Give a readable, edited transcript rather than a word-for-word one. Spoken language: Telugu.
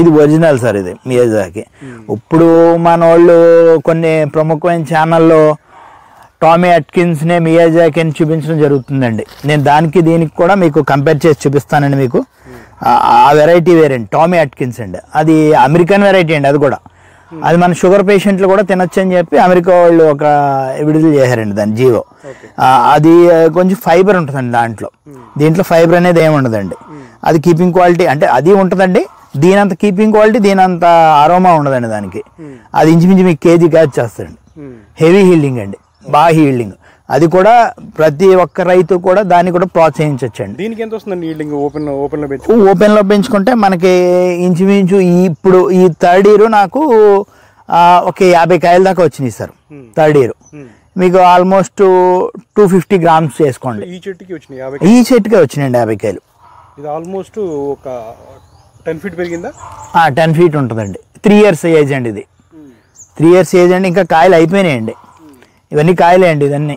ఇది ఒరిజినల్ సార్, ఇది మియాజాకి. ఇప్పుడు మన వాళ్ళు కొన్ని ప్రముఖమైన ఛానల్లో టామీ అట్కిన్స్నే మియాజాకి అని చూపించడం జరుగుతుందండి. నేను దానికి దీనికి కూడా మీకు కంపేర్ చేసి చూపిస్తానండి. మీకు ఆ వెరైటీ వేరండి, టామీ అట్కిన్స్ అండి. అది అమెరికన్ వెరైటీ అండి. అది కూడా అది మన షుగర్ పేషెంట్లు కూడా తినొచ్చు అని చెప్పి అమెరికా వాళ్ళు ఒక విడుదల చేశారండి దాని జీవో. అది కొంచెం ఫైబర్ ఉంటుందండి దాంట్లో. దీంట్లో ఫైబర్ అనేది ఏమి ఉండదండి. అది కీపింగ్ క్వాలిటీ అంటే అది ఉంటుందండి. దీనంత కీపింగ్ క్వాలిటీ, దీనంత అరోమా ఉండదండి దానికి. అది ఇంచుమించు మీకు కేజీ క్యాచ్ చేస్తాడండి. హెవీ హీల్డింగ్ అండి, బాగా హీల్డింగ్. అది కూడా ప్రతి ఒక్క రైతు కూడా దాన్ని కూడా ప్రోత్సహించవచ్చండి. దీనికి ఎంత వస్తుందండి హీల్డింగ్? ఓపెన్ లో పెంచుకుంటే మనకి ఇంచుమించు ఇప్పుడు ఈ థర్డ్ ఇయర్ నాకు ఒక 50 కాయల దాకా వచ్చినాయి సార్. థర్డ్ ఇయర్ మీకు ఆల్మోస్ట్ 250 గ్రామ్స్ చేసుకోండి. ఈ చెట్టుకి వచ్చినాయి? ఈ చెట్టుకే వచ్చినాయండి 50 కాయలు. ఇది ఆల్మోస్ట్ ఒక 10 ఫీట్ పెరిగిందా? 10 ఫీట్ ఉంటుందండి. 3 years ఏజ్ అండి ఇది. 3 years ఏజ్ అండి. ఇంకా కాయలు అయిపోయినాయండి. ఇవన్నీ కాయలే అండి. ఇదన్నీ